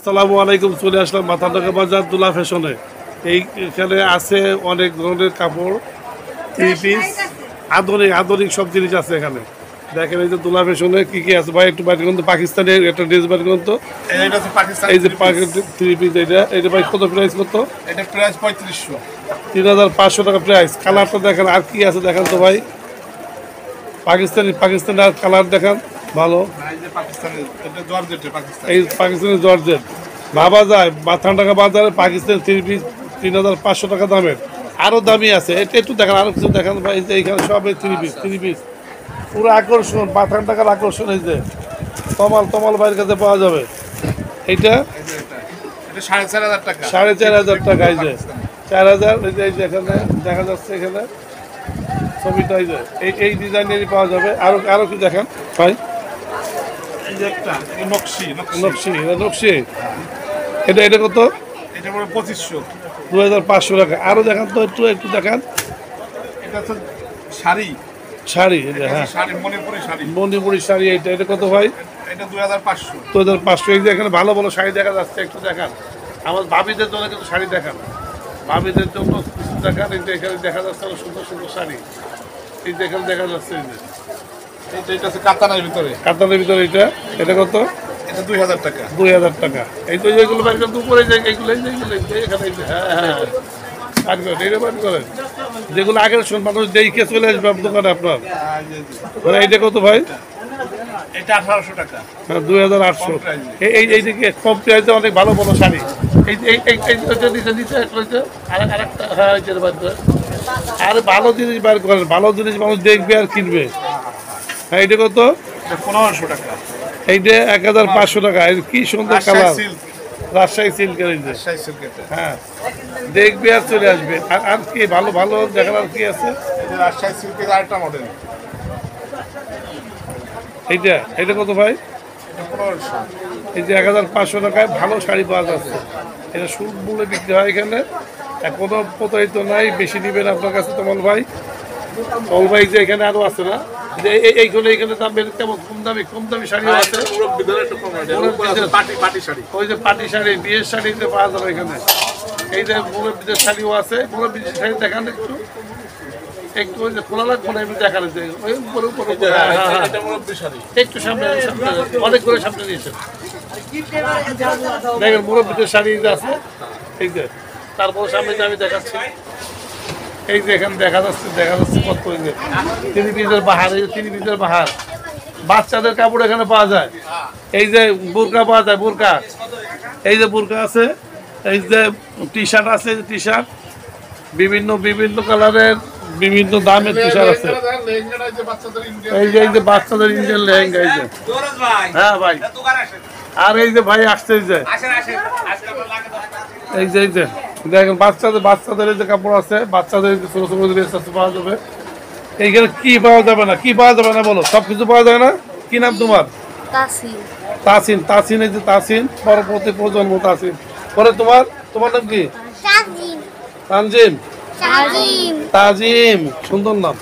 আসসালামু আলাইকুম। চলে আসলাম মাথানডাঙ্গা বাজার দুলা ফ্যাশনে। এইখানে আছে অনেক ধরনের কাপড়, থ্রি পিস, আধুনিক সব জিনিস আছে এখানে। দেখেন এই যে দুলা ফ্যাশনে কি কি আছে ভাই, একটু বাইরে কিন্তু পাকিস্তানের একটা ড্রেস বাইরে কিন্তু এই যে থ্রি পিস, এটা ভাই কত প্রাইস? কত? এটা প্রাইস 3500, 3500 টাকা প্রাইস। কালারটা দেখেন, আর কি আছে দেখেন তো ভাই। পাকিস্তানি আর কালার দেখেন ভালো। এই পাকিস্তানি জর্জেট ভাবা যায় মাথানডাঙ্গা বাজারে পাকিস্তানি থ্রি পিস 3500 টাকা দামের। আরও দামি আছে, এটা একটু দেখেন, আরও কিছু দেখেন ভাই। এই যে এইখানে সব এই থ্রি পিস পুরো আকর্ষণ, মাথানডাঙ্গার আকর্ষণ। এই যে তমাল ভাইয়ের কাছে পাওয়া যাবে। এইটা 4500 টাকা, 4500 টাকা। এই যে 4000, এই যে এখানে দেখা যাচ্ছে, এখানে ছবিটা এই যে এই ডিজাইনেরই পাওয়া যাবে। আরও কি দেখেন ভাই, নকশি এটা কত? এটা পুরো 2500, 2500 টাকা। আরও দেখান তো, একটু দেখান। এটা তো শাড়ি, হ্যাঁ শাড়ি মণিপুরি শাড়ি। এটা কত ভাই? এটা 2500। 2500। এই যে এখানে ভালো শাড়ি দেখা যাচ্ছে, একটু দেখান। আমার ভাবিদের জন্য কিন্তু শাড়ি দেখান, ভাবিদের জন্য কিছু দেখান। এই যে এখানে দেখা যাচ্ছে অনেক সুন্দর শাড়ি। এই যে এখানে দেখা যাচ্ছে, এই যে এটা আছে কাতানের ভিতরে, এটা কত? এটা 2000 টাকা। 2000 টাকা। এই তো এইগুলো বাইর করেন, উপরে যায় এইগুলো, এখানে হ্যাঁ বাইর করেন, যেগুলো আগের মানুষ দেখে চলে আসবে দোকানে আপনার। এইটা কত ভাই? এটা 1800 টাকা। 2800। এই দিকে কম প্রাইসে অনেক ভালো শাড়ি। আর ভালো জিনিস বাইর করেন, ভালো জিনিস মানুষ দেখবে আর কিনবে। হ্যাঁ, এইটা কত? 1500 টাকা। এইটা 1500 টাকা। কি সুন্দর কালার, রাজশাহী সিল্কের। হ্যাঁ, দেখবে আর চলে আসবে। আর কি ভালো দেখার আর কি আছে? রাজশাহী সিল্কের আরেকটা মডেল। এইটা কত ভাই? 1500। এই যে 1500 টাকায় ভালো শাড়ি পাওয়া যাচ্ছে। এটা সুদ মূল্যে বিক্রি হয় এখানে, কোনো প্রতারিত নাই। বেশি নেবেন আপনার কাছে তমল ভাই। যে এখানে আরো আছে না, এইখানে দাম বেড়ে কেমন? কম দামি শাড়িও আছে। ওই যে পাটি শাড়ি, বিয়ের শাড়িতে পাওয়া যাবে এখানে। এই যে মুরব্বীদের শাড়িও আছে। মুরব্বীদের শাড়ি দেখান একটু ওই যে খোলা লাগবে না, এমনি দেখানো যায়। ওই উপরে একটু সামনে অনেক করে সামনে নিয়েছেন। দেখেন মুরব্বীদের শাড়ি আছে। এই যে তারপর সামনে যে আমি দেখাচ্ছি, এই যে এখানে দেখা যাচ্ছে কত তিন পিসের বাহার। এই যে তিন পিসের বাহার, বাচ্চাদের কাপড় এখানে পাওয়া যায়। এই যে বোরকা পাওয়া যায়, বোরকা। এই যে বোরকা আছে, এই যে টি শার্ট আছে, টি শার্ট বিভিন্ন কালারের, বিভিন্ন দামের টি শার্ট আছে। এই যে বাচ্চাদের ইন্ডিয়ান লেহেঙ্গা। এই যে হ্যাঁ ভাই, আর এই যে ভাই আসছে, এই যে দেখেন বাচ্চাদের এই যে কাপড় আছে, বাচ্চাদের ছোট ড্রেস আছে পাওয়া যাবে। এইখানে কি পাওয়া যাবে না বলো? সবকিছু পাওয়া যায় না। কি নাম তোমার? তাসিন। এই যে তাসিন, পরবর্তী প্রজন্ম তাসিন। পরে তোমার নাম কি? তাজিম, সুন্দর নাম।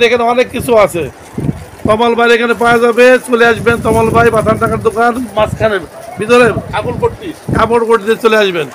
দেখেন অনেক কিছু আছে। তমাল ভাই এখানে পাওয়া যাবে। চলে আসবেন তমাল ভাই, মাথানডাঙ্গার দোকান মাঝখানে ভিতরে কাপড় কোট দিয়ে চলে আসবেন।